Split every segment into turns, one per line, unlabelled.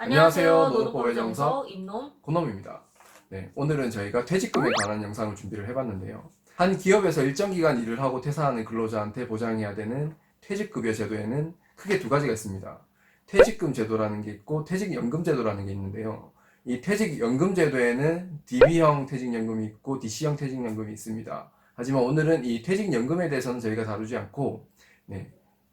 안녕하세요.
노동법의 정석
임놈.
고놈입니다. 네, 오늘은 저희가 퇴직금에 관한 영상을 준비를 해봤는데요. 한 기업에서 일정 기간 일을 하고 퇴사하는 근로자한테 보장해야 되는 퇴직급여 제도에는 크게 두 가지가 있습니다. 퇴직금 제도라는 게 있고 퇴직연금 제도라는 게 있는데요. 이 퇴직연금 제도에는 DB형 퇴직연금이 있고 DC형 퇴직연금이 있습니다. 하지만 오늘은 이 퇴직연금에 대해서는 저희가 다루지 않고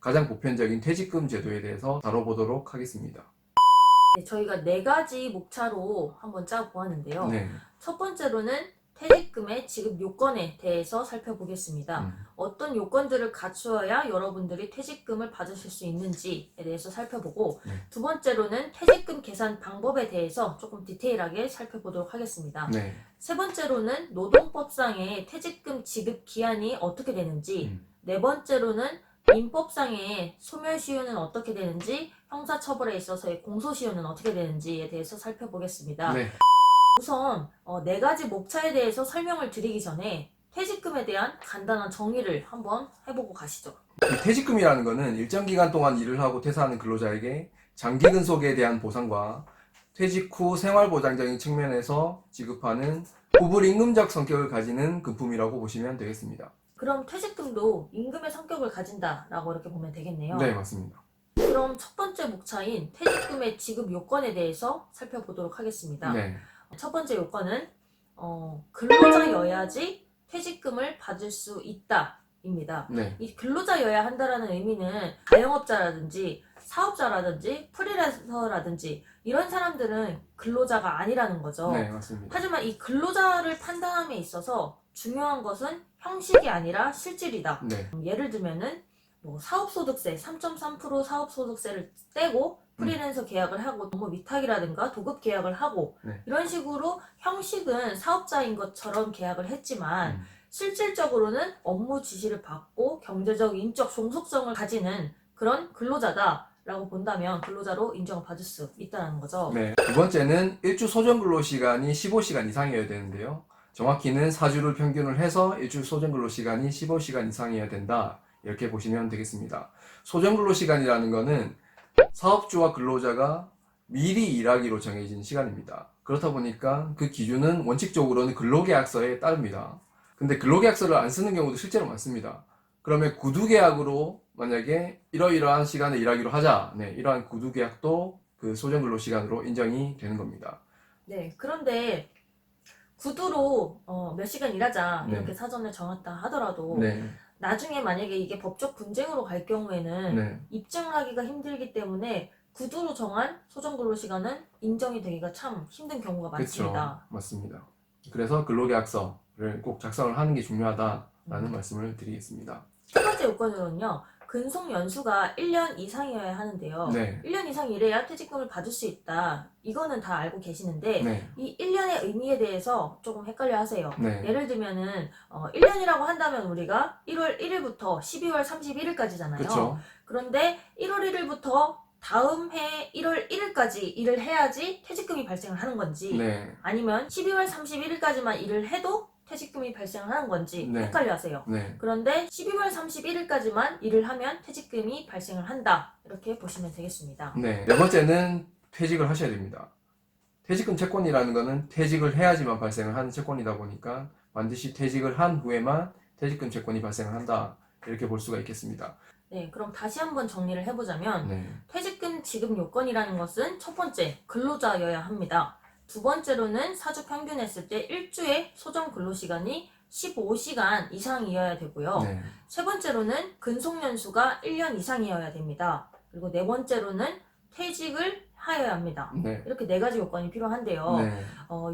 가장 보편적인 퇴직금 제도에 대해서 다뤄보도록 하겠습니다.
네, 저희가 네 가지 목차로 한번 짜보았는데요.
네.
첫 번째로는 퇴직금의 지급 요건에 대해서 살펴보겠습니다. 어떤 요건들을 갖추어야 여러분들이 퇴직금을 받으실 수 있는지에 대해서 살펴보고, 두 번째로는 퇴직금 계산 방법에 대해서 조금 디테일하게 살펴보도록 하겠습니다.
네.
세 번째로는 노동법상의 퇴직금 지급 기한이 어떻게 되는지, 네 번째로는 민법상의 소멸시효는 어떻게 되는지, 형사처벌에 있어서의 공소시효는 어떻게 되는지에 대해서 살펴보겠습니다.
네.
우선 네 가지 목차에 대해서 설명을 드리기 전에 퇴직금에 대한 간단한 정의를 한번 해보고 가시죠.
이 퇴직금이라는 것은 일정 기간 동안 일을 하고 퇴사하는 근로자에게 장기 근속에 대한 보상과 퇴직 후 생활보장적인 측면에서 지급하는 후불임금적 성격을 가지는 금품이라고 보시면 되겠습니다.
그럼 퇴직금도 임금의 성격을 가진다라고 이렇게 보면 되겠네요.
네, 맞습니다.
그럼 첫 번째 목차인 퇴직금의 지급 요건에 대해서 살펴보도록 하겠습니다.
네.
첫 번째 요건은 근로자여야지 퇴직금을 받을 수 있다입니다.
네.
이 근로자여야 한다라는 의미는 자영업자라든지 사업자라든지 프리랜서라든지 이런 사람들은 근로자가 아니라는 거죠.
네, 맞습니다.
하지만 이 근로자를 판단함에 있어서 중요한 것은 형식이 아니라 실질이다.
네.
예를 들면은 사업소득세 3.3% 사업소득세를 떼고 프리랜서 계약을 하고 업무 위탁이라든가 도급 계약을 하고 이런 식으로 형식은 사업자인 것처럼 계약을 했지만 실질적으로는 업무 지시를 받고 경제적, 인적 종속성을 가지는 그런 근로자다라고 본다면 근로자로 인정을 받을 수 있다는 거죠.
네. 두 번째는 일주 소정 근로시간이 15시간 이상이어야 되는데요. 정확히는 4주를 평균을 해서 일주 소정 근로시간이 15시간 이상이어야 된다. 이렇게 보시면 되겠습니다. 소정 근로시간이라는 것은 사업주와 근로자가 미리 일하기로 정해진 시간입니다. 그렇다 보니까 그 기준은 원칙적으로는 근로계약서에 따릅니다. 근데 근로계약서를 안 쓰는 경우도 실제로 많습니다. 그러면 구두계약으로 만약에 이러이러한 시간에 일하기로 하자. 이러한 구두계약도 그 소정 근로시간으로 인정이 되는 겁니다.
네, 그런데 구두로 몇 시간 일하자 이렇게
네.
사전에 정했다 하더라도
네.
나중에 만약에 이게 법적 분쟁으로 갈 경우에는 입증하기가 힘들기 때문에 구두로 정한 소정근로시간은 인정이 되기가 참 힘든 경우가 많습니다.
그렇죠. 맞습니다. 그래서 근로계약서를 꼭 작성을 하는 게 중요하다라는 말씀을 드리겠습니다.
첫 번째 요건으로는요. 근속 연수가 1년 이상이어야 하는데요.
네.
1년 이상 일해야 퇴직금을 받을 수 있다. 이거는 다 알고 계시는데
네.
이 1년의 의미에 대해서 조금 헷갈려 하세요.
네.
예를 들면은 1년이라고 한다면 우리가 1월 1일부터 12월 31일까지잖아요.
그렇죠.
그런데 1월 1일부터 다음 해 1월 1일까지 일을 해야지 퇴직금이 발생을 하는 건지
네.
아니면 12월 31일까지만 일을 해도 퇴직금이 발생하는 건지 헷갈려 하세요.
네.
그런데 12월 31일까지만 일을 하면 퇴직금이 발생을 한다. 이렇게 보시면 되겠습니다.
네. 네 번째는 퇴직을 하셔야 됩니다. 퇴직금 채권이라는 것은 퇴직을 해야지만 발생을 하는 채권이다 보니까 반드시 퇴직을 한 후에만 퇴직금 채권이 발생을 한다. 이렇게 볼 수가 있겠습니다.
네, 그럼 다시 한번 정리를 해보자면 퇴직금 지급 요건이라는 것은 첫 번째, 근로자여야 합니다. 두 번째로는 사주 평균했을 때 일주의 소정 근로시간이 15시간 이상이어야 되고요. 세 번째로는 근속연수가 1년 이상이어야 됩니다. 그리고 네 번째로는 퇴직을 하여야 합니다. 이렇게 네 가지 요건이 필요한데요.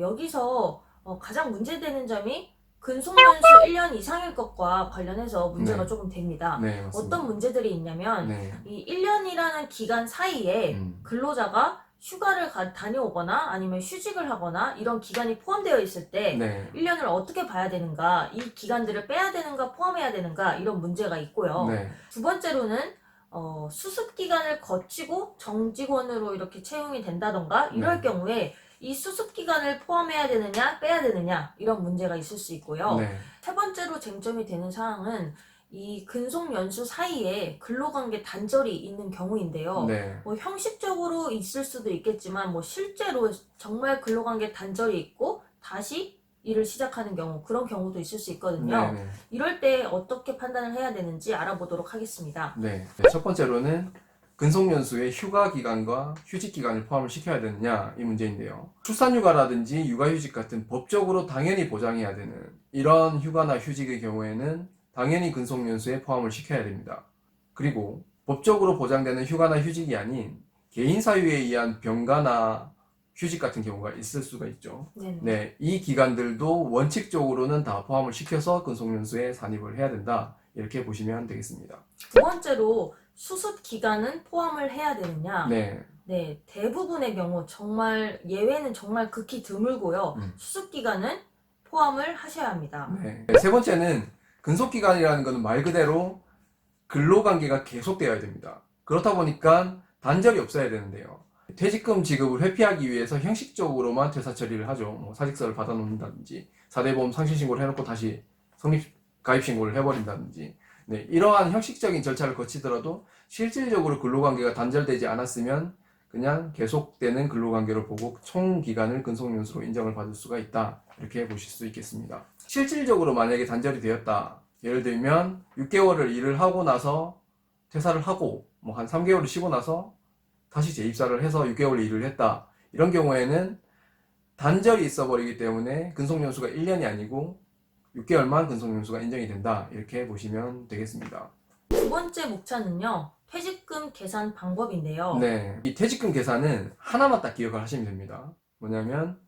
여기서 가장 문제되는 점이 근속연수 1년 이상일 것과 관련해서 문제가 조금 됩니다. 어떤 문제들이 있냐면 이 1년이라는 기간 사이에 근로자가 휴가를 다녀오거나 아니면 휴직을 하거나 이런 기간이 포함되어 있을 때 1년을 어떻게 봐야 되는가, 이 기간들을 빼야 되는가 포함해야 되는가 이런 문제가 있고요. 두 번째로는 수습 기간을 거치고 정직원으로 이렇게 채용이 된다던가 이럴 경우에 이 수습 기간을 포함해야 되느냐 빼야 되느냐 이런 문제가 있을 수 있고요. 세 번째로 쟁점이 되는 사항은 이 근속 연수 사이에 근로관계 단절이 있는 경우인데요.
네.
뭐 형식적으로 있을 수도 있겠지만 뭐 실제로 정말 근로관계 단절이 있고 다시 일을 시작하는 경우, 그런 경우도 있을 수 있거든요.
네.
이럴 때 어떻게 판단을 해야 되는지 알아보도록 하겠습니다.
네. 첫 번째로는 근속연수의 휴가 기간과 휴직 기간을 포함을 시켜야 되느냐 이 문제인데요. 출산휴가라든지 육아휴직 같은 법적으로 당연히 보장해야 되는 이런 휴가나 휴직의 경우에는 당연히 근속연수에 포함을 시켜야 됩니다. 그리고 법적으로 보장되는 휴가나 휴직이 아닌 개인 사유에 의한 병가나 휴직 같은 경우가 있을 수가 있죠. 네, 이 기간들도 원칙적으로는 다 포함을 시켜서 근속연수에 산입을 해야 된다. 이렇게 보시면 되겠습니다.
두 번째로 수습 기간은 포함을 해야 되느냐?
네.
네, 대부분의 경우 정말 예외는 정말 극히 드물고요. 수습 기간은 포함을 하셔야 합니다.
네. 세 번째는 근속 기간이라는 것은 말 그대로 근로관계가 계속되어야 됩니다. 그렇다 보니까 단절이 없어야 되는데요. 퇴직금 지급을 회피하기 위해서 형식적으로만 퇴사 처리를 하죠. 뭐 사직서를 받아놓는다든지 사대보험 상실신고를 해놓고 다시 가입신고를 해버린다든지, 네, 이러한 형식적인 절차를 거치더라도 실질적으로 근로관계가 단절되지 않았으면 그냥 계속되는 근로관계를 보고 총 기간을 근속연수로 인정을 받을 수가 있다. 이렇게 보실 수 있겠습니다. 실질적으로 만약에 단절이 되었다. 예를 들면 6개월을 일을 하고 나서 퇴사를 하고 뭐 한 3개월을 쉬고 나서 다시 재입사를 해서 6개월 일을 했다. 이런 경우에는 단절이 있어버리기 때문에 근속연수가 1년이 아니고 6개월만 근속연수가 인정이 된다. 이렇게 보시면 되겠습니다.
두 번째 목차는요, 퇴직금 계산 방법인데요.
네, 이 퇴직금 계산은 하나만 딱 기억을 하시면 됩니다. 뭐냐면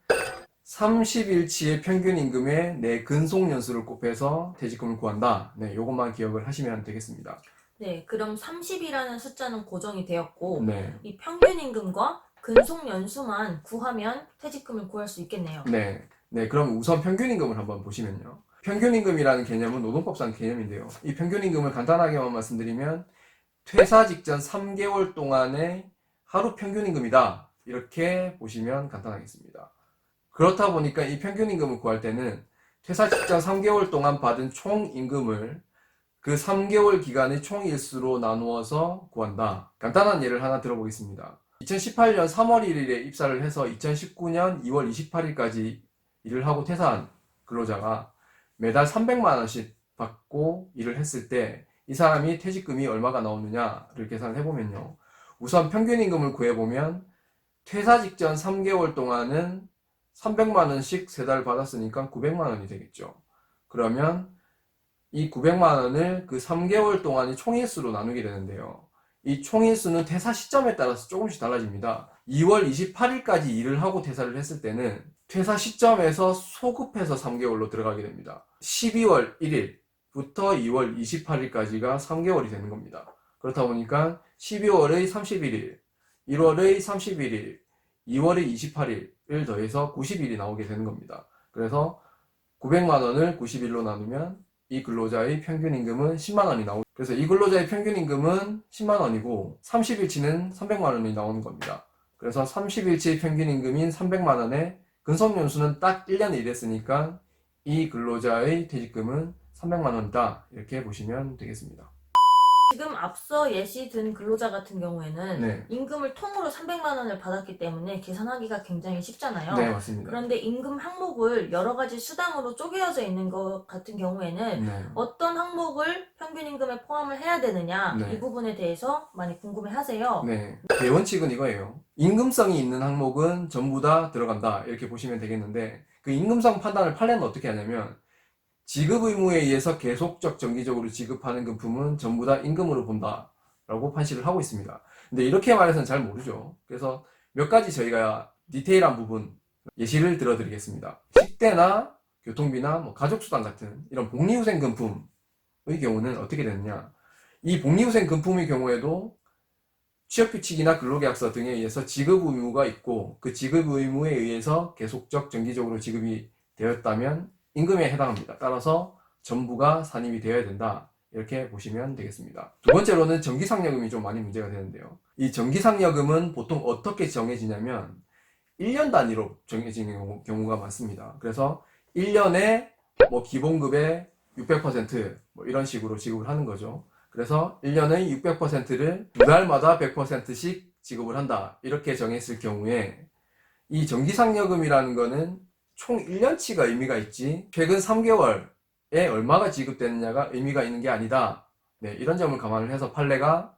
30일치의 평균 임금에 내 근속연수를 곱해서 퇴직금을 구한다. 네, 요것만 기억을 하시면 되겠습니다.
네, 그럼 30이라는 숫자는 고정이 되었고,
네.
이 평균 임금과 근속 연수만 구하면 퇴직금을 구할 수 있겠네요.
네. 네, 그럼 우선 평균 임금을 한번 보시면요. 평균 임금이라는 개념은 노동법상 개념인데요. 이 평균 임금을 간단하게만 말씀드리면 퇴사 직전 3개월 동안의 하루 평균 임금이다. 이렇게 보시면 간단하겠습니다. 그렇다 보니까 이 평균 임금을 구할 때는 퇴사 직전 3개월 동안 받은 총 임금을 그 3개월 기간의 총 일수로 나누어서 구한다. 간단한 예를 하나 들어보겠습니다. 2018년 3월 1일에 입사를 해서 2019년 2월 28일까지 일을 하고 퇴사한 근로자가 매달 300만 원씩 받고 일을 했을 때 이 사람이 퇴직금이 얼마가 나오느냐를 계산을 해보면요. 우선 평균 임금을 구해보면 퇴사 직전 3개월 동안은 300만 원씩 세 달 받았으니까 900만 원이 되겠죠. 그러면 이 900만 원을 그 3개월 동안의 총일수로 나누게 되는데요. 이 총일수는 퇴사 시점에 따라서 조금씩 달라집니다. 2월 28일까지 일을 하고 퇴사를 했을 때는 퇴사 시점에서 소급해서 3개월로 들어가게 됩니다. 12월 1일부터 2월 28일까지가 3개월이 되는 겁니다. 그렇다 보니까 12월의 31일, 1월의 31일, 2월의 28일을 더해서 90일이 나오게 되는 겁니다. 그래서 900만 원을 90일로 나누면 이 근로자의 평균 임금은 10만 원이 나오고, 그래서 이 근로자의 평균 임금은 10만 원이고 30일치는 300만 원이 나오는 겁니다. 그래서 30일치 평균 임금인 300만 원에 근속연수는 딱 1년 일했으니까 이 근로자의 퇴직금은 300만 원이다. 이렇게 보시면 되겠습니다.
지금 앞서 예시 든 근로자 같은 경우에는
네.
임금을 통으로 300만 원을 받았기 때문에 계산하기가 굉장히 쉽잖아요.
네, 맞습니다.
그런데 임금 항목을 여러 가지 수당으로 쪼개어져 있는 것 같은 경우에는
네.
어떤 항목을 평균 임금에 포함을 해야 되느냐,
네.
이 부분에 대해서 많이 궁금해 하세요.
네. 대원칙은 이거예요. 임금성이 있는 항목은 전부 다 들어간다. 이렇게 보시면 되겠는데, 그 임금성 판단을 판례는 어떻게 하냐면 지급 의무에 의해서 계속적 정기적으로 지급하는 금품은 전부 다 임금으로 본다 라고 판시를 하고 있습니다. 근데 이렇게 말해서는 잘 모르죠. 그래서 몇 가지 저희가 디테일한 부분 예시를 들어드리겠습니다. 식대나 교통비나 뭐 가족수당 같은 이런 복리후생 금품의 경우는 어떻게 되느냐, 이 복리후생 금품의 경우에도 취업규칙이나 근로계약서 등에 의해서 지급 의무가 있고 그 지급 의무에 의해서 계속적 정기적으로 지급이 되었다면 임금에 해당합니다. 따라서 전부가 산입이 되어야 된다. 이렇게 보시면 되겠습니다. 두 번째로는 정기상여금이 좀 많이 문제가 되는데요. 이 정기상여금은 보통 어떻게 정해지냐면 1년 단위로 정해지는 경우가 많습니다. 그래서 1년에 뭐 기본급의 600%뭐 이런 식으로 지급을 하는 거죠. 그래서 1년의 600%를 두 달마다 100%씩 지급을 한다. 이렇게 정했을 경우에 이 정기상여금이라는 거는 총 1년치가 의미가 있지 최근 3개월에 얼마가 지급되느냐가 의미가 있는 게 아니다. 네, 이런 점을 감안을 해서 판례가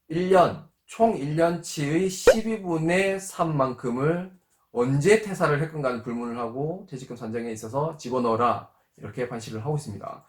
1년, 총 1년치의 12분의 3만큼을 언제 퇴사를 했건가는 불문을 하고 퇴직금 산정에 있어서 집어넣어라. 이렇게 판시를 하고 있습니다.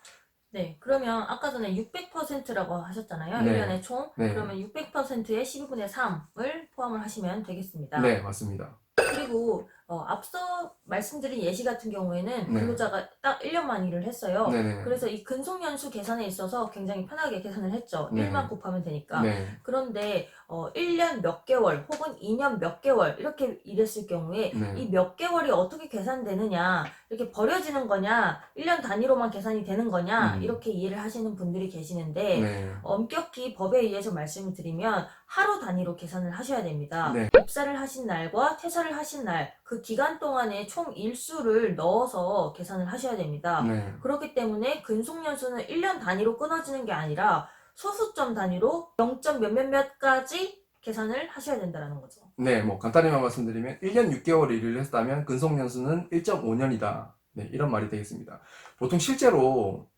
네, 그러면 아까 전에 600%라고 하셨잖아요.
네.
1년에 총.
네.
그러면 600%의 12분의 3을 포함을 하시면 되겠습니다.
네, 맞습니다.
그리고 앞서 말씀드린 예시 같은 경우에는
네.
근로자가 딱 1년만 일을 했어요.
네네.
그래서 이 근속연수 계산에 있어서 굉장히 편하게 계산을 했죠.
네.
1만 곱하면 되니까.
네.
그런데 1년 몇 개월 혹은 2년 몇 개월 이렇게 일했을 경우에
네.
이 몇 개월이 어떻게 계산되느냐, 이렇게 버려지는 거냐, 1년 단위로만 계산이 되는 거냐, 이렇게 이해를 하시는 분들이 계시는데
네.
엄격히 법에 의해서 말씀을 드리면 하루 단위로 계산을 하셔야 됩니다.
네.
입사를 하신 날과 퇴사를 하신 날, 그 기간 동안의 총 일수를 넣어서 계산을 하셔야 됩니다.
네.
그렇기 때문에 근속연수는 1년 단위로 끊어지는 게 아니라 소수점 단위로 0. 몇몇몇까지 계산을 하셔야 된다는 거죠.
네, 뭐 간단히만 말씀드리면 1년 6개월 일을 했다면 근속연수는 1.5년이다. 네, 이런 말이 되겠습니다. 보통 실제로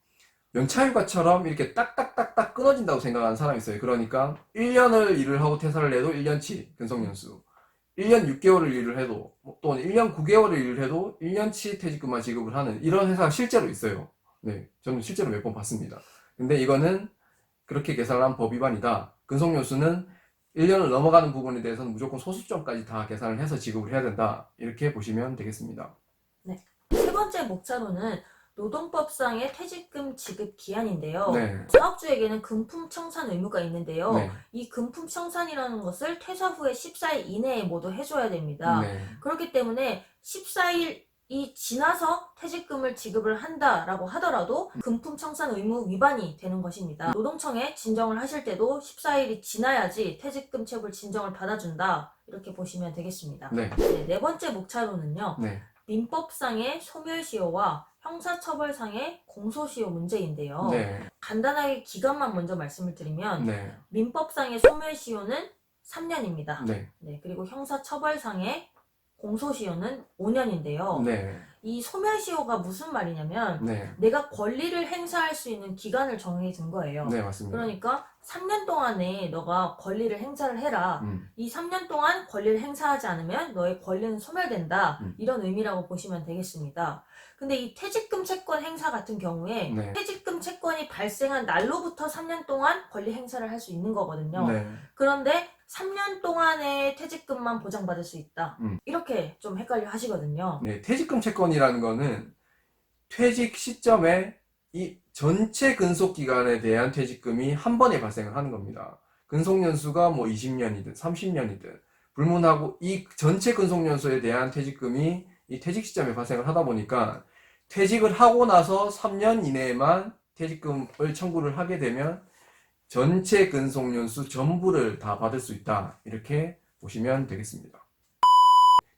연차휴가처럼 이렇게 딱딱딱딱 끊어진다고 생각하는 사람이 있어요. 그러니까 1년을 일을 하고 퇴사를 해도 1년치 근속연수, 1년 6개월을 일을 해도 또는 1년 9개월을 일을 해도 1년치 퇴직금만 지급을 하는 이런 회사가 실제로 있어요. 네, 저는 실제로 몇 번 봤습니다. 근데 이거는 그렇게 계산한 법 위반이다. 근속연수는 1년을 넘어가는 부분에 대해서는 무조건 소수점까지 다 계산을 해서 지급을 해야 된다. 이렇게 보시면 되겠습니다.
네. 세 번째 목차로는 노동법상의 퇴직금 지급 기한인데요.
네.
사업주에게는 금품 청산 의무가 있는데요.
네.
이 금품 청산이라는 것을 퇴사 후에 14일 이내에 모두 해줘야 됩니다.
네.
그렇기 때문에 14일이 지나서 퇴직금을 지급을 한다라고 하더라도 금품 청산 의무 위반이 되는 것입니다. 노동청에 진정을 하실 때도 14일이 지나야지 퇴직금 체불 진정을 받아준다. 이렇게 보시면 되겠습니다.
네.
네, 네 번째 목차로는요.
네.
민법상의 소멸시효와 형사처벌상의 공소시효 문제인데요.
네.
간단하게 기간만 먼저 말씀을 드리면
네.
민법상의 소멸시효는 3년입니다.
네.
네, 그리고 형사처벌상의 공소시효는 5년인데요.
네.
이 소멸시효가 무슨 말이냐면
네.
내가 권리를 행사할 수 있는 기간을 정해준 거예요.
네, 맞습니다.
그러니까 3년 동안에 너가 권리를 행사를 해라. 이 3년 동안 권리를 행사하지 않으면 너의 권리는 소멸된다. 이런 의미라고 보시면 되겠습니다. 근데 이 퇴직금 채권 행사 같은 경우에
네.
퇴직금 채권이 발생한 날로부터 3년 동안 권리 행사를 할 수 있는 거거든요.
네.
그런데 3년 동안의 퇴직금만 보장받을 수 있다. 이렇게 좀 헷갈려 하시거든요.
네, 퇴직금 채권이라는 거는 퇴직 시점에 이 전체 근속 기간에 대한 퇴직금이 한 번에 발생을 하는 겁니다. 근속 연수가 뭐 20년이든 30년이든 불문하고 이 전체 근속 연수에 대한 퇴직금이 이 퇴직 시점에 발생을 하다 보니까 퇴직을 하고 나서 3년 이내에만 퇴직금을 청구를 하게 되면 전체 근속 연수 전부를 다 받을 수 있다. 이렇게 보시면 되겠습니다.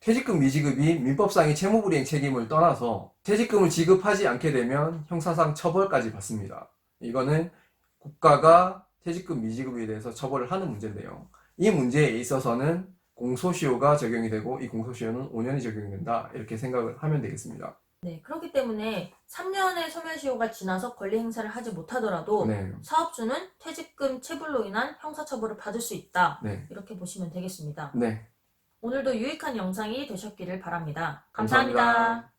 퇴직금 미지급이 민법상의 채무불이행 책임을 떠나서 퇴직금을 지급하지 않게 되면 형사상 처벌까지 받습니다. 이거는 국가가 퇴직금 미지급에 대해서 처벌을 하는 문제인데요. 이 문제에 있어서는 공소시효가 적용이 되고 이 공소시효는 5년이 적용이 된다. 이렇게 생각을 하면 되겠습니다.
네, 그렇기 때문에 3년의 소멸시효가 지나서 권리 행사를 하지 못하더라도
네.
사업주는 퇴직금 체불로 인한 형사처벌을 받을 수 있다.
네.
이렇게 보시면 되겠습니다.
네.
오늘도 유익한 영상이 되셨기를 바랍니다.
감사합니다.
감사합니다.